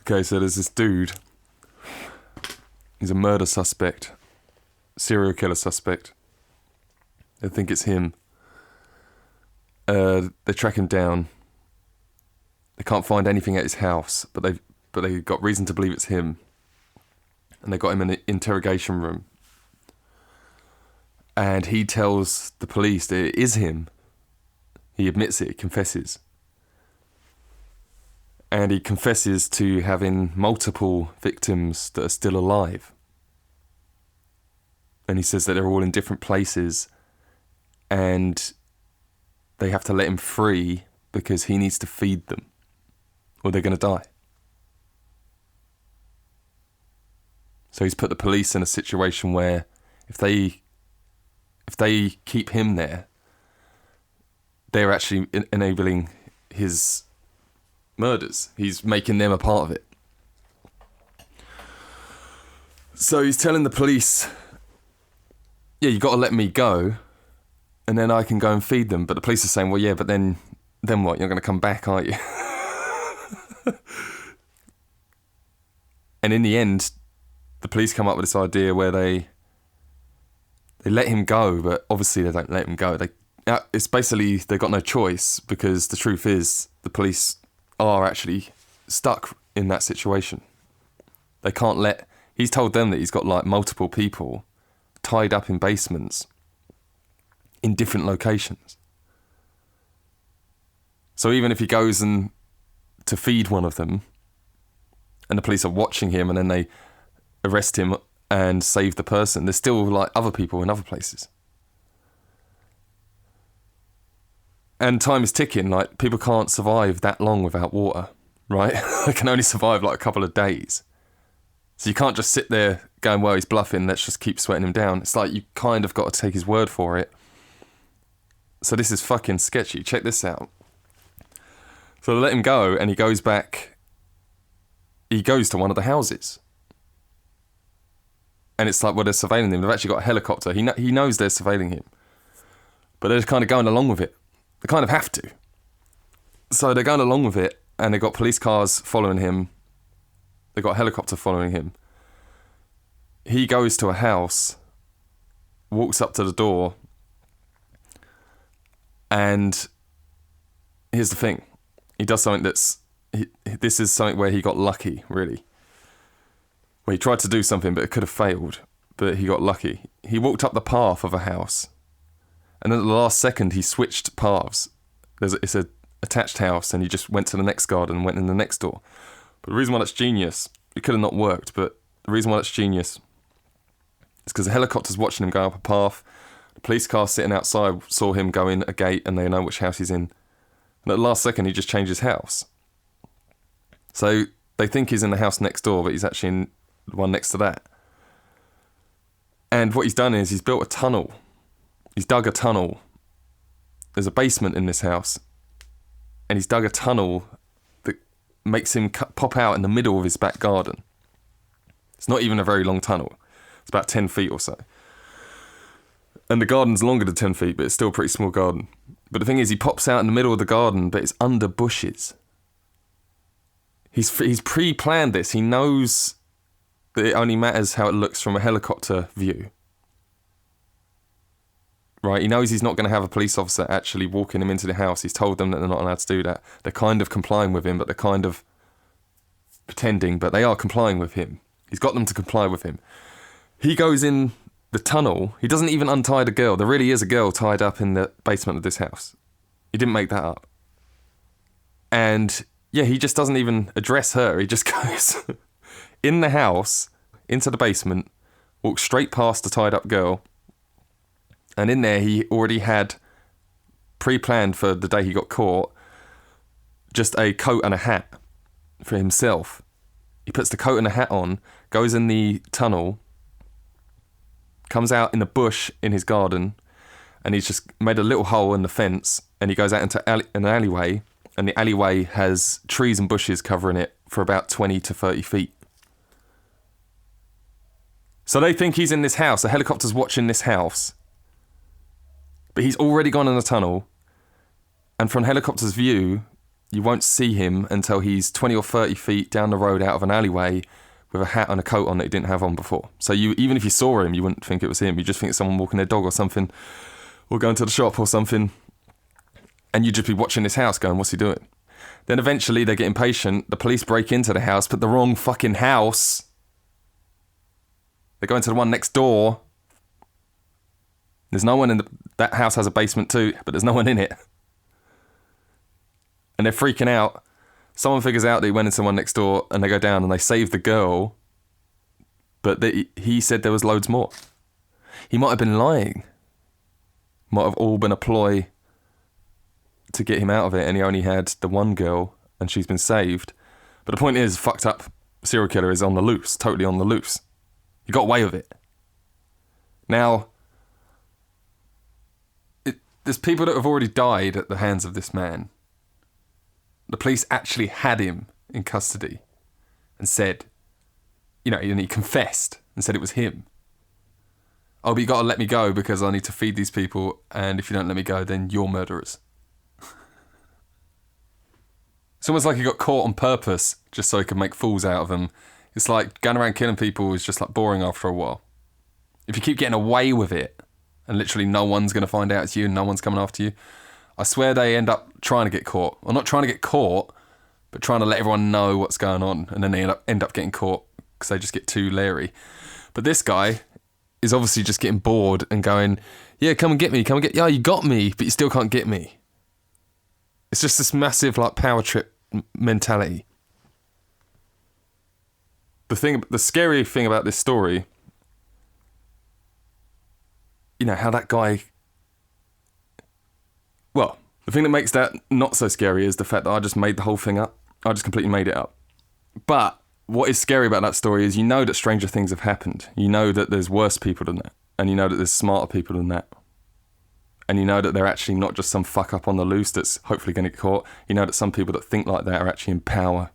Okay, so there's this dude. He's a murder suspect. Serial killer suspect. They think it's him. They track him down. They can't find anything at his house, but they got reason to believe it's him. And they got him in an interrogation room. And he tells the police that it is him. He admits it, he confesses. And he confesses to having multiple victims that are still alive. And he says that they're all in different places and they have to let him free because he needs to feed them or they're going to die. So he's put the police in a situation where if they keep him there, they're actually enabling his murders. He's making them a part of it. So he's telling the police, yeah, you got to let me go and then I can go and feed them. But the police are saying, well, yeah, but then what? You're going to come back, aren't you? And in the end, the police come up with this idea where they let him go, but obviously they don't let him go. It's basically they've got no choice because the truth is the police are actually stuck in that situation. They can't let... He's told them that he's got like multiple people tied up in basements in different locations. So even if he goes and to feed one of them and the police are watching him and then they arrest him and save the person, there's still like other people in other places. And time is ticking, like people can't survive that long without water, right? They can only survive like a couple of days. So you can't just sit there going, well, he's bluffing, let's just keep sweating him down. It's like you kind of got to take his word for it. So this is fucking sketchy. Check this out. So they let him go and he goes back. He goes to one of the houses. And it's like, well, they're surveilling him. They've actually got a helicopter. He knows they're surveilling him. But they're just kind of going along with it. They kind of have to. So they're going along with it and they've got police cars following him. They've got a helicopter following him. He goes to a house, walks up to the door, and here's the thing. He does something this is something where he got lucky, really. Well, he tried to do something, but it could have failed, but he got lucky. He walked up the path of a house, and then at the last second, he switched paths. It's a attached house, and he just went to the next garden and went in the next door. But the reason why that's genius, it could have not worked, but the reason why that's genius is because the helicopter's watching him go up a path. The police car sitting outside saw him go in a gate and they know which house he's in. And at the last second, he just changed his house. So they think he's in the house next door, but he's actually in the one next to that. And what he's done is he's built a tunnel. He's dug a tunnel. There's a basement in this house. And he's dug a tunnel that makes him pop out in the middle of his back garden. It's not even a very long tunnel. It's about 10 feet or so. And the garden's longer than 10 feet, but it's still a pretty small garden. But the thing is, he pops out in the middle of the garden, but it's under bushes. He's pre-planned this. He knows that it only matters how it looks from a helicopter view. Right? He knows he's not going to have a police officer actually walking him into the house. He's told them that they're not allowed to do that. They're kind of complying with him, but they're kind of pretending, but they are complying with him. He's got them to comply with him. He goes in the tunnel. He doesn't even untie the girl. There really is a girl tied up in the basement of this house. He didn't make that up. And yeah, he just doesn't even address her. He just goes in the house, into the basement, walks straight past the tied up girl. And in there, he already had pre-planned for the day he got caught, just a coat and a hat for himself. He puts the coat and the hat on, goes in the tunnel, comes out in a bush in his garden, and he's just made a little hole in the fence, and he goes out into an alleyway, and the alleyway has trees and bushes covering it for about 20 to 30 feet. So they think he's in this house. A helicopter's watching this house. But he's already gone in the tunnel, and from helicopter's view, you won't see him until he's 20 or 30 feet down the road out of an alleyway with a hat and a coat on that he didn't have on before. So even if you saw him, you wouldn't think it was him. You just think it's someone walking their dog or something, or going to the shop or something. And you'd just be watching this house going, what's he doing? Then eventually they get impatient. The police break into the house, but the wrong fucking house. They go into the one next door. There's no one in that house has a basement too, but there's no one in it. And they're freaking out. Someone figures out that he went into one next door, and they go down and they save the girl. But he said there was loads more. He might have been lying. Might have all been a ploy to get him out of it, and he only had the one girl, and she's been saved. But the point is, fucked up serial killer is on the loose, totally on the loose. He got away with it. Now, there's people that have already died at the hands of this man. The police actually had him in custody and said, and he confessed and said it was him. Oh, but you got to let me go because I need to feed these people, and if you don't let me go, then you're murderers. It's almost like he got caught on purpose just so he could make fools out of them. It's like going around killing people is just like boring after a while. If you keep getting away with it, and literally no one's going to find out it's you and no one's coming after you, I swear they end up trying to get caught. Well, not trying to get caught, but trying to let everyone know what's going on. And then they end up getting caught because they just get too leery. But this guy is obviously just getting bored and going, yeah, come and get me. Yeah, you got me, but you still can't get me. It's just this massive like power trip mentality. The scary thing about this story, how that guy... Well, the thing that makes that not so scary is the fact that I just made the whole thing up. I just completely made it up. But what is scary about that story is that stranger things have happened. You know that there's worse people than that. And you know that there's smarter people than that. And you know that they're actually not just some fuck up on the loose that's hopefully going to get caught. You know that some people that think like that are actually in power.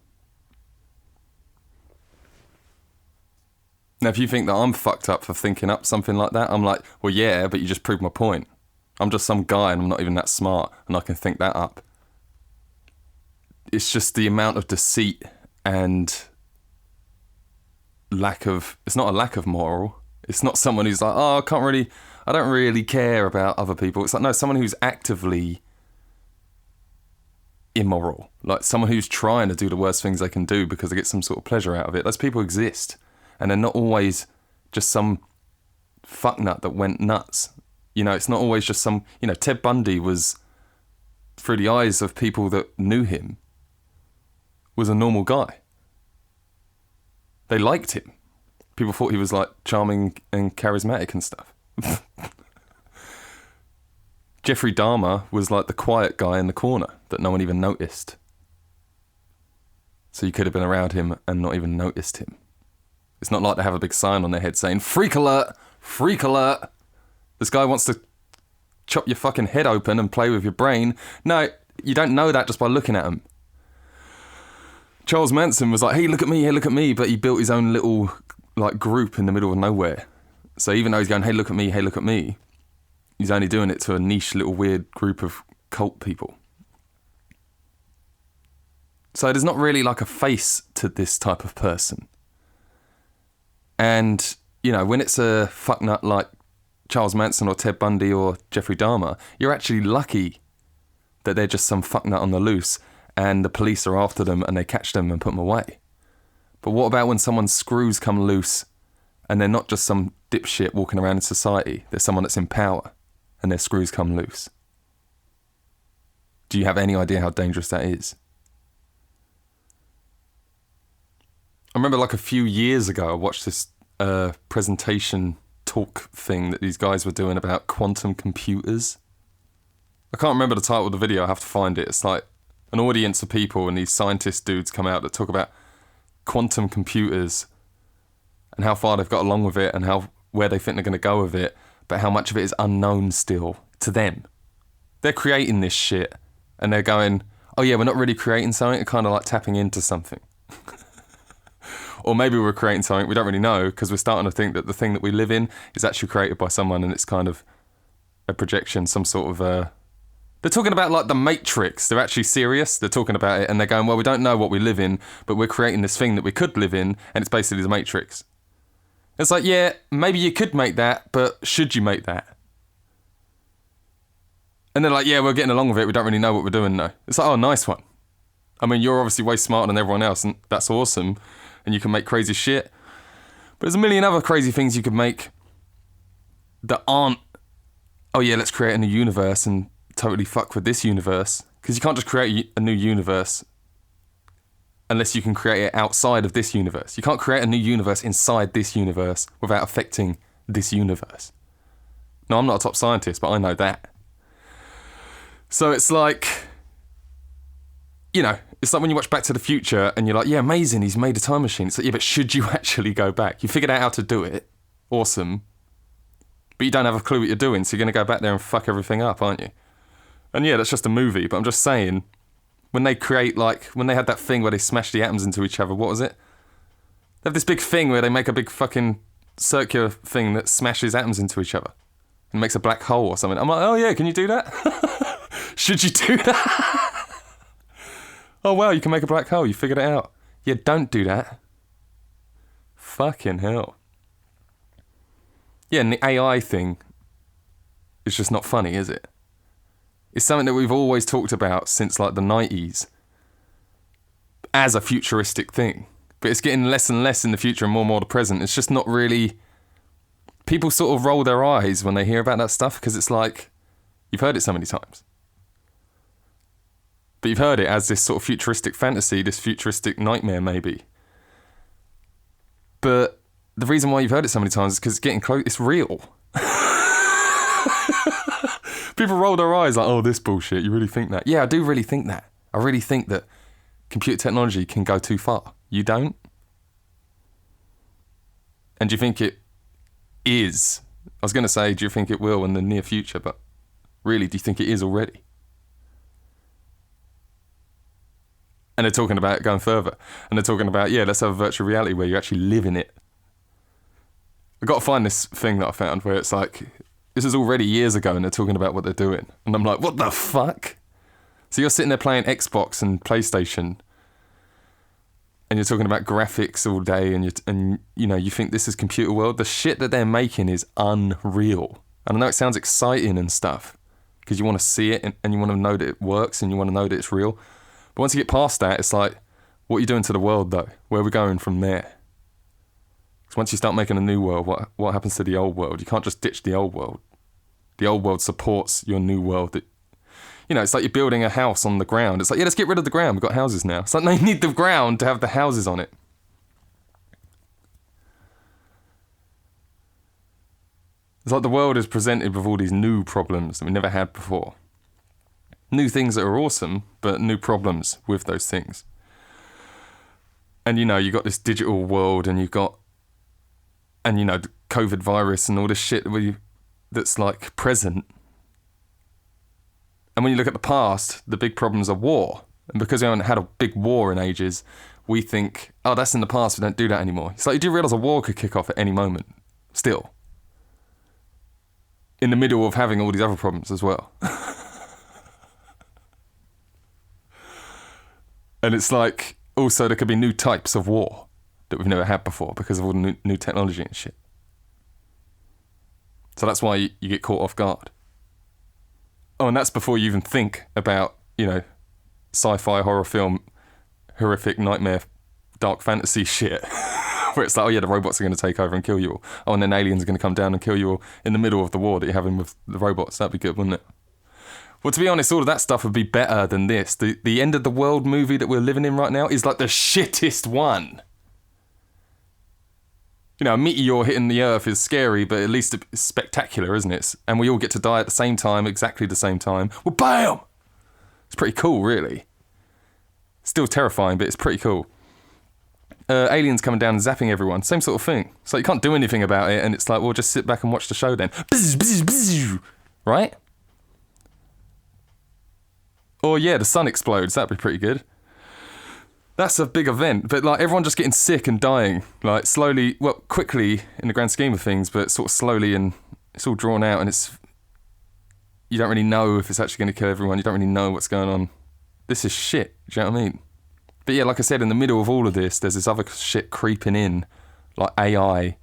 Now, if you think that I'm fucked up for thinking up something like that, I'm like, well, yeah, but you just proved my point. I'm just some guy and I'm not even that smart and I can think that up. It's just the amount of deceit and it's not a lack of moral. It's not someone who's like, oh, I don't really care about other people. It's like, no, someone who's actively immoral. Like someone who's trying to do the worst things they can do because they get some sort of pleasure out of it. Those people exist. And they're not always just some fucknut that went nuts. It's not always just some... Ted Bundy was, through the eyes of people that knew him, was a normal guy. They liked him. People thought he was, like, charming and charismatic and stuff. Jeffrey Dahmer was, like, the quiet guy in the corner that no one even noticed. So you could have been around him and not even noticed him. It's not like they have a big sign on their head saying, freak alert, freak alert. This guy wants to chop your fucking head open and play with your brain. No, you don't know that just by looking at him. Charles Manson was like, hey, look at me, but he built his own little like group in the middle of nowhere. So even though he's going, hey, look at me, he's only doing it to a niche little weird group of cult people. So there's not really like a face to this type of person. And, when it's a fucknut like Charles Manson or Ted Bundy or Jeffrey Dahmer, you're actually lucky that they're just some fucknut on the loose and the police are after them and they catch them and put them away. But what about when someone's screws come loose and they're not just some dipshit walking around in society, they're someone that's in power and their screws come loose? Do you have any idea how dangerous that is? I remember like a few years ago, I watched this presentation talk thing that these guys were doing about quantum computers. I can't remember the title of the video, I have to find it. It's like an audience of people and these scientist dudes come out that talk about quantum computers and how far they've got along with it and where they think they're going to go with it, but how much of it is unknown still to them. They're creating this shit and they're going, oh yeah, we're not really creating something, we're kind of like tapping into something. Or maybe we're creating something, we don't really know, because we're starting to think that the thing that we live in is actually created by someone and it's kind of a projection, some sort of They're talking about like the Matrix. They're actually serious. They're talking about it and they're going, well, we don't know what we live in, but we're creating this thing that we could live in, and it's basically the Matrix. It's like, yeah, maybe you could make that, but should you make that? And they're like, yeah, we're getting along with it. We don't really know what we're doing though. It's like, oh, nice one. I mean, you're obviously way smarter than everyone else, and that's awesome. And you can make crazy shit. But there's a million other crazy things you could make that aren't, oh yeah, let's create a new universe and totally fuck with this universe. Because you can't just create a new universe unless you can create it outside of this universe. You can't create a new universe inside this universe without affecting this universe. No, I'm not a top scientist, but I know that. So it's like, you know, it's like when you watch Back to the Future and you're like, yeah, amazing, he's made a time machine. It's like, yeah, but should you actually go back? You figured out how to do it. Awesome. But you don't have a clue what you're doing, so you're going to go back there and fuck everything up, aren't you? And yeah, that's just a movie, but I'm just saying, when they create, like, when they had that thing where they smash the atoms into each other, what was it? They have this big thing where they make a big fucking circular thing that smashes atoms into each other and makes a black hole or something. I'm like, oh yeah, can you do that? Should you do that? Oh wow, you can make a black hole, you figured it out. Yeah, don't do that. Fucking hell. Yeah, and the AI thing is just not funny, is it? It's something that we've always talked about since like the 90s as a futuristic thing. But it's getting less and less in the future and more the present. It's just not really... People sort of roll their eyes when they hear about that stuff because it's like, you've heard it so many times. But you've heard it as this sort of futuristic fantasy, this futuristic nightmare maybe. But the reason why you've heard it so many times is because it's getting close, it's real. People roll their eyes like, oh, this bullshit, you really think that? Yeah, I do really think that. I really think that computer technology can go too far. You don't? And do you think it is? I was going to say, do you think it will in the near future? But really, do you think it is already? And they're talking about it going further. And they're talking about, yeah, let's have a virtual reality where you actually live in it. I've got to find this thing that I found where it's like, this is already years ago and they're talking about what they're doing. And I'm like, what the fuck? So you're sitting there playing Xbox and PlayStation and you're talking about graphics all day and you know, you think this is computer world. The shit that they're making is unreal. And I know it sounds exciting and stuff because you want to see it and you want to know that it works and you want to know that it's real. But once you get past that, it's like, what are you doing to the world though? Where are we going from there? Because once you start making a new world, what happens to the old world? You can't just ditch the old world. The old world supports your new world. You know, it's like you're building a house on the ground. It's like, yeah, let's get rid of the ground. We've got houses now. It's like, no, you need the ground to have the houses on it. It's like the world is presented with all these new problems that we never had before. New things that are awesome, but new problems with those things. And, you know, you got this digital world and you've got, and, you know, the COVID virus and all this shit that's like present. And when you look at the past, the big problems are war. And because we haven't had a big war in ages, we think, oh, that's in the past, we don't do that anymore. It's like, you do realise a war could kick off at any moment, still. In the middle of having all these other problems as well. And it's like, also there could be new types of war that we've never had before because of all the new technology and shit. So that's why you get caught off guard. Oh, and that's before you even think about, you know, sci-fi, horror film, horrific nightmare, dark fantasy shit. Where it's like, oh yeah, the robots are going to take over and kill you all. Oh, and then aliens are going to come down and kill you all in the middle of the war that you're having with the robots. That'd be good, wouldn't it? Well, to be honest, all of that stuff would be better than this. The end of the world movie that we're living in right now is like the shittest one. You know, a meteor hitting the Earth is scary, but at least it's spectacular, isn't it? And we all get to die at the same time, exactly the same time. Well, bam! It's pretty cool, really. Still terrifying, but it's pretty cool. Aliens coming down and zapping everyone. Same sort of thing. So you can't do anything about it, and it's like, well, just sit back and watch the show then. Right? Or yeah, the sun explodes. That'd be pretty good. That's a big event, but like everyone just getting sick and dying, like slowly, well, quickly in the grand scheme of things, but sort of slowly, and it's all drawn out, and it's you don't really know if it's actually going to kill everyone. You don't really know what's going on. This is shit. Do you know what I mean? But yeah, like I said, in the middle of all of this, there's this other shit creeping in, like AI,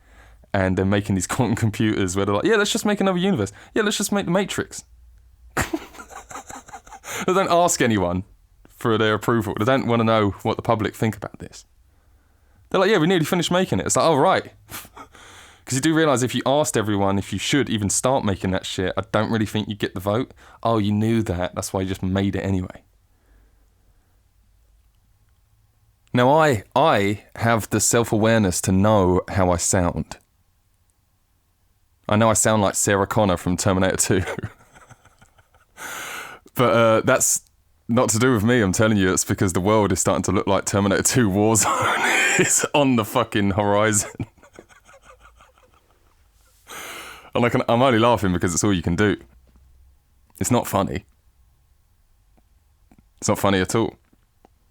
and they're making these quantum computers where they're like, yeah, let's just make another universe. Yeah, let's just make the Matrix. They don't ask anyone for their approval. They don't want to know what the public think about this. They're like, yeah, we nearly finished making it. It's like, oh, right. Because you do realise if you asked everyone if you should even start making that shit, I don't really think you'd get the vote. Oh, you knew that. That's why you just made it anyway. Now, I have the self-awareness to know how I sound. I know I sound like Sarah Connor from Terminator 2. But that's not to do with me, I'm telling you. It's because the world is starting to look like Terminator 2 Warzone. It's on the fucking horizon. And I'm only laughing because it's all you can do. It's not funny. It's not funny at all.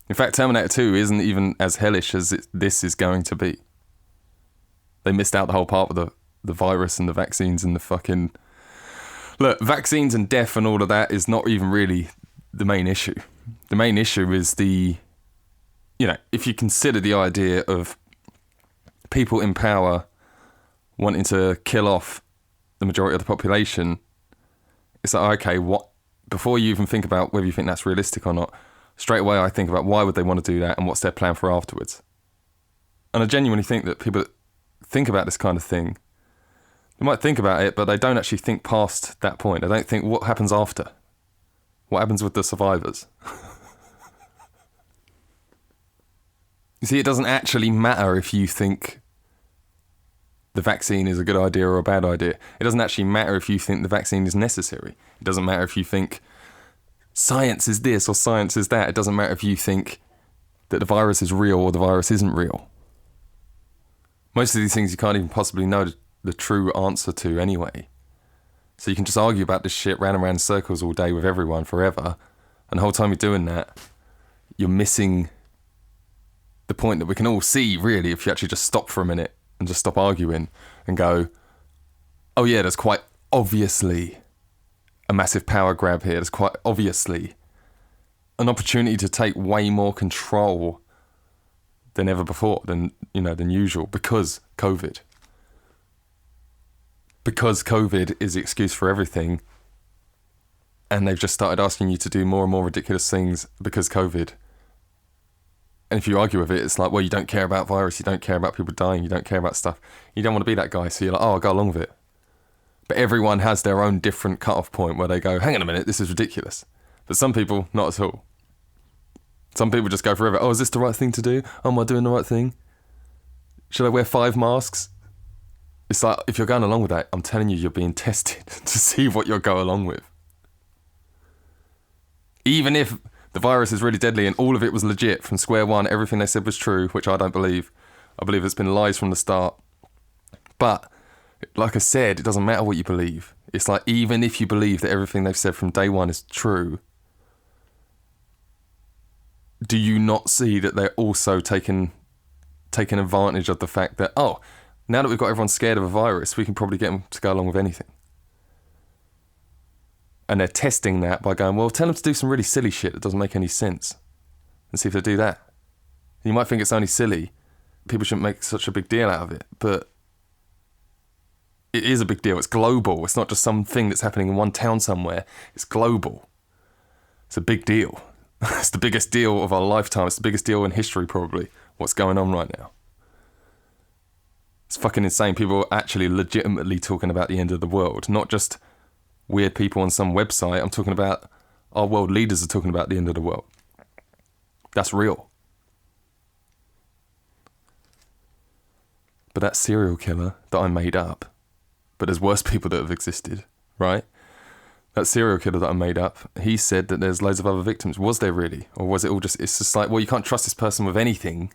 In fact, Terminator 2 isn't even as hellish as this is going to be. They missed out the whole part with the virus and the vaccines and the fucking... Look, vaccines and death and all of that is not even really the main issue. The main issue is if you consider the idea of people in power wanting to kill off the majority of the population, it's like, okay, before you even think about whether you think that's realistic or not, straight away I think about why would they want to do that and what's their plan for afterwards. And I genuinely think that people that think about this kind of thing, they might think about it, but they don't actually think past that point. They don't think what happens after. What happens with the survivors? You see, it doesn't actually matter if you think the vaccine is a good idea or a bad idea. It doesn't actually matter if you think the vaccine is necessary. It doesn't matter if you think science is this or science is that. It doesn't matter if you think that the virus is real or the virus isn't real. Most of these things you can't even possibly know the true answer to anyway. So you can just argue about this shit round and round in circles all day with everyone forever. And the whole time you're doing that, you're missing the point that we can all see, really, if you actually just stop for a minute and just stop arguing and go, oh yeah, there's quite obviously a massive power grab here. There's quite obviously an opportunity to take way more control than ever before, than usual, because COVID. Because COVID is the excuse for everything, and they've just started asking you to do more and more ridiculous things because COVID. And if you argue with it, it's like, well, you don't care about virus, you don't care about people dying, you don't care about stuff. You don't want to be that guy, so you're like, oh, I'll go along with it. But everyone has their own different cut-off point where they go, hang on a minute, this is ridiculous. But some people, not at all. Some people just go forever, oh, is this the right thing to do? Oh, am I doing the right thing? Should I wear 5 masks? It's like, if you're going along with that, I'm telling you, you're being tested to see what you'll go along with. Even if the virus is really deadly and all of it was legit from square one, everything they said was true, which I don't believe. I believe it's been lies from the start. But, like I said, it doesn't matter what you believe. It's like, even if you believe that everything they've said from day one is true, do you not see that they're also taking advantage of the fact that, oh, now that we've got everyone scared of a virus, we can probably get them to go along with anything. And they're testing that by going, well, tell them to do some really silly shit that doesn't make any sense. And see if they do that. You might think it's only silly. People shouldn't make such a big deal out of it. But it is a big deal. It's global. It's not just something that's happening in one town somewhere. It's global. It's a big deal. It's the biggest deal of our lifetime. It's the biggest deal in history, probably, what's going on right now. It's fucking insane. People are actually legitimately talking about the end of the world, not just weird people on some website. I'm talking about our world leaders are talking about the end of the world. That's real. But that serial killer that I made up, but there's worse people that have existed, right? That serial killer that I made up, he said that there's loads of other victims. Was there really? Or was it all just, it's just like, well, you can't trust this person with anything.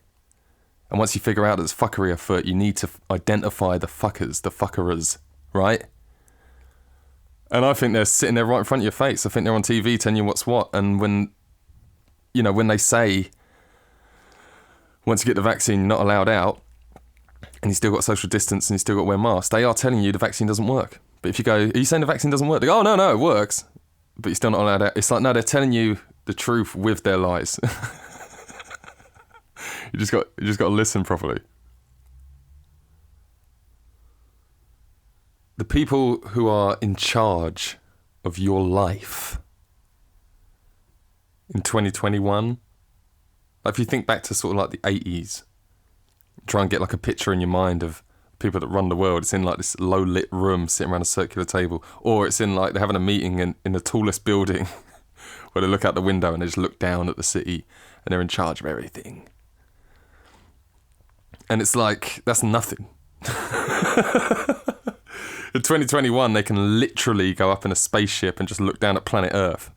And once you figure out there's fuckery afoot, you need to identify the fuckers, the fuckerers, right? And I think they're sitting there right in front of your face. I think they're on TV telling you what's what. And when they say, once you get the vaccine, you're not allowed out, and you still got social distance and you still got to wear masks, they are telling you the vaccine doesn't work. But if you go, are you saying the vaccine doesn't work? They go, oh, no, it works. but you're still not allowed out. It's like, no, they're telling you the truth with their lies. You just got to listen properly. The people who are in charge of your life in 2021, like if you think back to sort of like the 80s, try and get like a picture in your mind of people that run the world. It's in like this low lit room sitting around a circular table, or it's in like they're having a meeting in the tallest building where they look out the window and they just look down at the city and they're in charge of everything. And it's like, that's nothing. In 2021, they can literally go up in a spaceship and just look down at planet Earth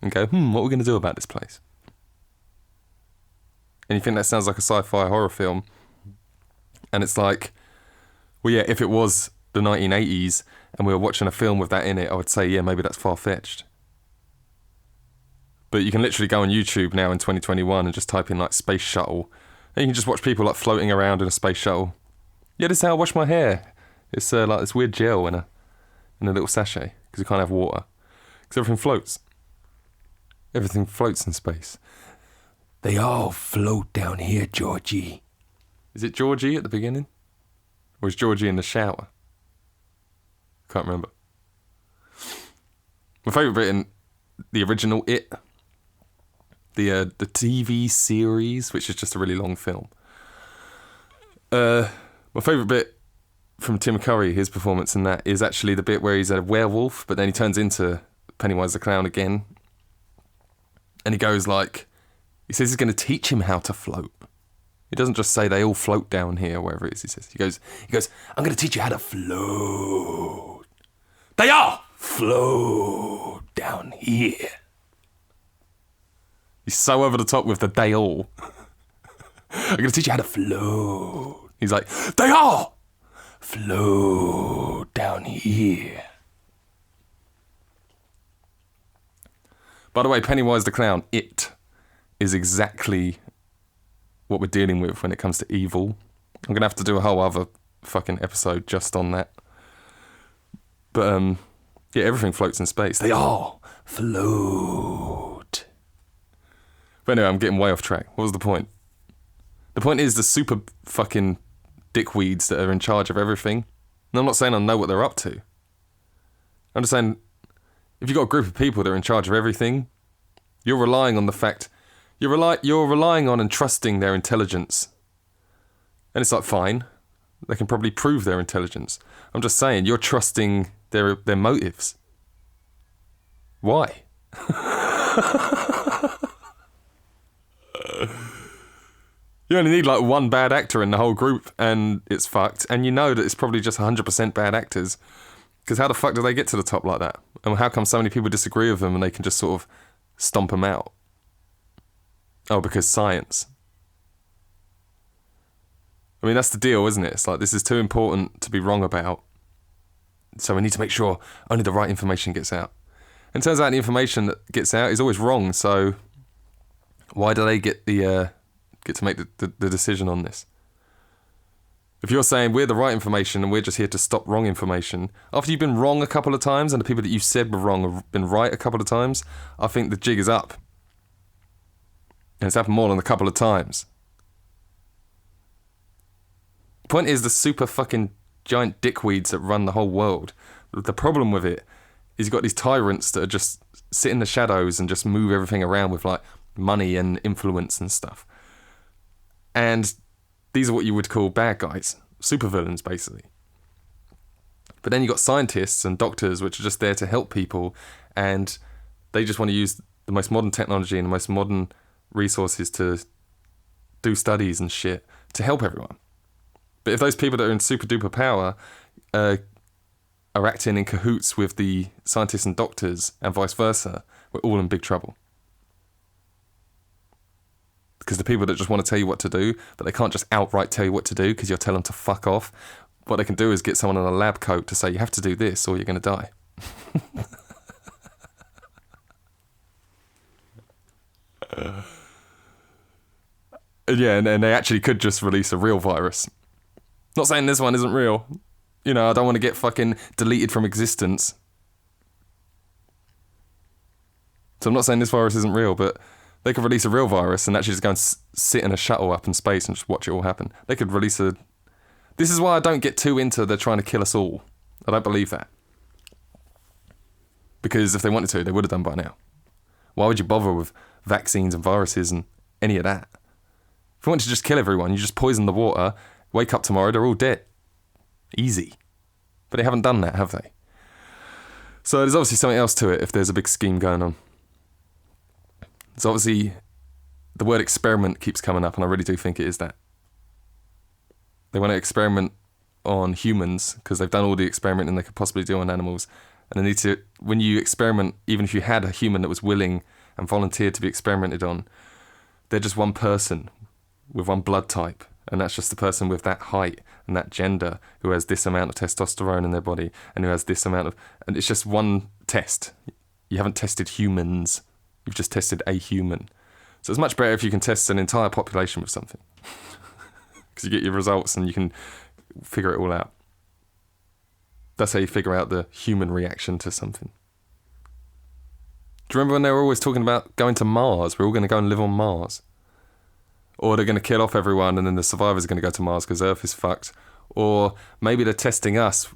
and go, what are we going to do about this place? And you think that sounds like a sci-fi horror film. And it's like, well, yeah, if it was the 1980s and we were watching a film with that in it, I would say, yeah, maybe that's far-fetched. But you can literally go on YouTube now in 2021 and just type in like space shuttle. And you can just watch people like floating around in a space shuttle. Yeah, this is how I wash my hair. It's like this weird gel in a little sachet because you can't have water. Because everything floats. Everything floats in space. They all float down here, Georgie. Is it Georgie at the beginning? Or is Georgie in the shower? Can't remember. My favourite bit in the original It, the TV series, which is just a really long film. My favourite bit from Tim Curry, his performance in that, is actually the bit where he's a werewolf, but then he turns into Pennywise the Clown again. And he goes like, he says he's going to teach him how to float. He doesn't just say they all float down here, wherever it is. He says, he goes, I'm going to teach you how to float. They all float down here. He's so over the top with the they all. I'm going to teach you how to float. He's like, they all float down here. By the way, Pennywise the Clown, It, is exactly what we're dealing with when it comes to evil. I'm going to have to do a whole other fucking episode just on that. But, yeah, everything floats in space. They all float. But anyway, I'm getting way off track. What was the point? The point is the super fucking dickweeds that are in charge of everything. And I'm not saying I know what they're up to. I'm just saying, if you've got a group of people that are in charge of everything, you're relying on the fact, you're relying on and trusting their intelligence. And it's like, fine, they can probably prove their intelligence. I'm just saying, you're trusting their motives. Why? You only need like one bad actor in the whole group and it's fucked. And you know that it's probably just 100% bad actors. Because how the fuck do they get to the top like that? And how come so many people disagree with them and they can just sort of stomp them out? Oh, because science. I mean, that's the deal, isn't it? It's like, this is too important to be wrong about. So we need to make sure only the right information gets out. And it turns out the information that gets out is always wrong. So why do they get to make the decision on this? If you're saying we're the right information and we're just here to stop wrong information, after you've been wrong a couple of times and the people that you said were wrong have been right a couple of times, I think the jig is up. And it's happened more than a couple of times. The point is the super fucking giant dickweeds that run the whole world. The problem with it is you've got these tyrants that are just sit in the shadows and just move everything around with like money and influence and stuff. And these are what you would call bad guys, supervillains basically. But then you've got scientists and doctors which are just there to help people, and they just want to use the most modern technology and the most modern resources to do studies and shit to help everyone. But if those people that are in super duper power are acting in cahoots with the scientists and doctors and vice versa, we're all in big trouble. Because the people that just want to tell you what to do, but they can't just outright tell you what to do because you'll tell them to fuck off, what they can do is get someone in a lab coat to say you have to do this or you're going to die. Yeah, and they actually could just release a real virus. Not saying this one isn't real. You know, I don't want to get fucking deleted from existence. So I'm not saying this virus isn't real, but they could release a real virus and actually just go and sit in a shuttle up in space and just watch it all happen. They could release a... This is why I don't get too into they're trying to kill us all. I don't believe that. Because if they wanted to, they would have done by now. Why would you bother with vaccines and viruses and any of that? If you want to just kill everyone, you just poison the water, wake up tomorrow, they're all dead. Easy. But they haven't done that, have they? So there's obviously something else to it if there's a big scheme going on. So obviously, the word experiment keeps coming up, and I really do think it is that. They want to experiment on humans, because they've done all the experimenting they could possibly do on animals. And they need to, when you experiment, even if you had a human that was willing and volunteered to be experimented on, they're just one person with one blood type. And that's just the person with that height and that gender who has this amount of testosterone in their body and who has this amount of... And it's just one test. You haven't tested humans. You've just tested a human. So it's much better if you can test an entire population with something. Because you get your results and you can figure it all out. That's how you figure out the human reaction to something. Do you remember when they were always talking about going to Mars? We're all going to go and live on Mars. Or they're going to kill off everyone and then the survivors are going to go to Mars because Earth is fucked. Or maybe they're testing us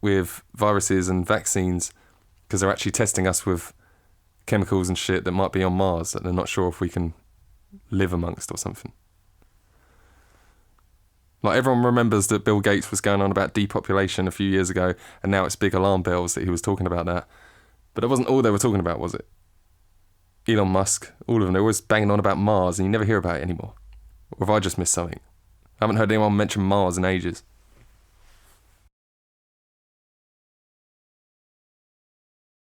with viruses and vaccines because they're actually testing us with chemicals and shit that might be on Mars that they're not sure if we can live amongst or something. Like, everyone remembers that Bill Gates was going on about depopulation a few years ago, and now it's big alarm bells that he was talking about that. But that wasn't all they were talking about, was it? Elon Musk, all of them, they're always banging on about Mars, and you never hear about it anymore. Or have I just missed something? I haven't heard anyone mention Mars in ages.